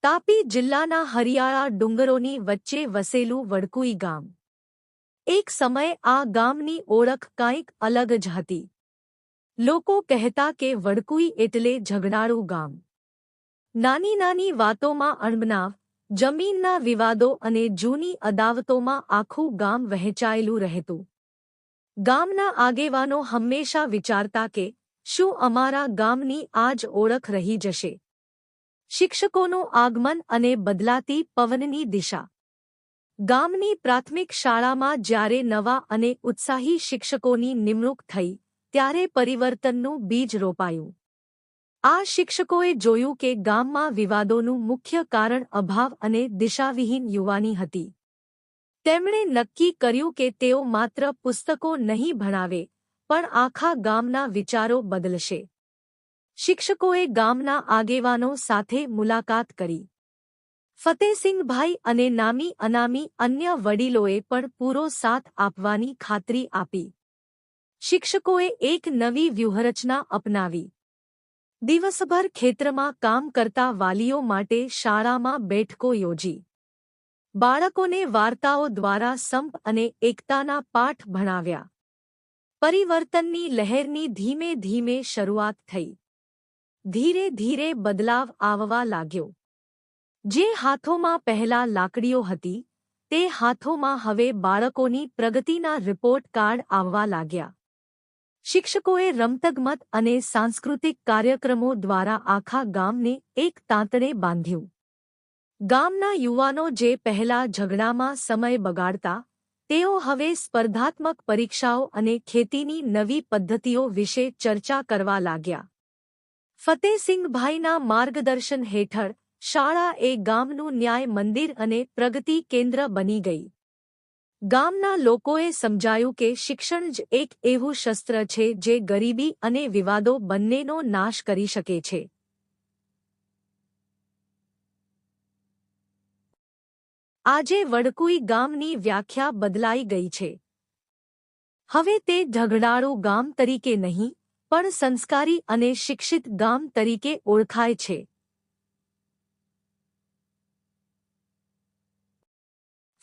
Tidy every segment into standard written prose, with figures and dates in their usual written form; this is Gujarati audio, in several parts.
તાપી જિલ્લાના હરિયાળા ડુંગરોની વચ્ચે વસેલું વડકુઈ ગામ. એક સમયે આ ગામની ઓળખ કાંઈક અલગ જ હતી. લોકો કહેતા કે વડકુઈ એટલે ઝઘડાળું ગામ. નાની નાની વાતોમાં અણબનાવ, જમીનના વિવાદો અને જૂની અદાવતોમાં આખું ગામ વહેંચાયેલું રહેતું. ગામના આગેવાનો હંમેશા વિચારતા કે શું અમારા ગામની આ જ ઓળખ રહી જશે? શિક્ષકોનું આગમન અને બદલાતી પવનની દિશા. ગામની પ્રાથમિક શાળામાં જ્યારે નવા અને ઉત્સાહી શિક્ષકોની નિમણૂક થઈ, ત્યારે પરિવર્તનનું બીજ રોપાયું. આ શિક્ષકોએ જોયું કે ગામમાં વિવાદોનું મુખ્ય કારણ અભાવ અને દિશાવિહીન યુવાની હતી. તેમણે નક્કી કર્યું કે તેઓ માત્ર પુસ્તકો નહીં ભણાવે, પણ આખા ગામના વિચારો બદલશે. શિક્ષકોએ ગામના આગેવાનો સાથે મુલાકાત કરી. ફતેસિંગભાઈ અને નામી અનામી અન્ય વડીલોએ પણ પૂરો સાથ આપવાની ખાતરી આપી. શિક્ષકોએ એક નવી વ્યૂહરચના અપનાવી. દિવસભર ખેતરમાં કામ કરતા વાલીઓ માટે શાળામાં બેઠકો યોજી. બાળકોને વાર્તાઓ દ્વારા સંપ અને એકતાના પાઠ ભણાવ્યા. પરિવર્તનની લહેરની ધીમે ધીમે શરૂઆત થઈ. ધીરે ધીરે બદલાવ આવવા લાગ્યો. જે હાથોમાં પહેલા લાકડીઓ હતી, તે હાથોમાં હવે બાળકોની પ્રગતિના રિપોર્ટ કાર્ડ આવવા લાગ્યા. શિક્ષકોએ રમતગમત અને સાંસ્કૃતિક કાર્યક્રમો દ્વારા આખા ગામને એક તાંતણે બાંધ્યું. ગામના યુવાનો જે પહેલા ઝઘડામાં સમય બગાડતા, તેઓ હવે સ્પર્ધાત્મક પરીક્ષાઓ અને ખેતીની નવી પદ્ધતિઓ વિશે ચર્ચા કરવા લાગ્યા. ફતેસિંગભાઈના માર્ગદર્શન હેઠળ શાળા એ ગામનું ન્યાય મંદિર અને પ્રગતિ કેન્દ્ર બની ગઈ. ગામના લોકોએ સમજાયું કે શિક્ષણ જ એક એવું શસ્ત્ર છે જે ગરીબી અને વિવાદો બંનેનો નાશ કરી શકે છે. આજે વડકુઈ ગામની વ્યાખ્યા બદલાઈ ગઈ છે. હવે તે ઝઘડાળું ગામ તરીકે નહીં, પણ સંસ્કારી અને શિક્ષિત ગામ તરીકે ઓળખાય છે.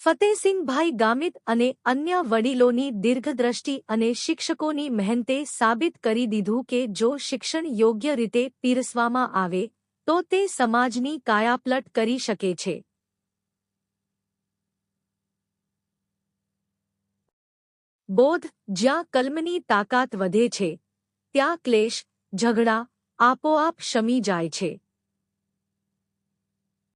ફતેસિંગભાઈ ગામિત અને અન્ય વડીલોની દીર્ઘદ્રષ્ટિ અને શિક્ષકોની મહેનતે સાબિત કરી દીધું કે જો શિક્ષણ યોગ્ય રીતે પીરસવામાં આવે, તો તે સમાજની કાયાપલટ કરી શકે છે. બોધ: જ્યાં કલમની તાકાત વધે છે, ત્યાં ક્લેશ, ઝઘડા આપોઆપ શમી જાય છે.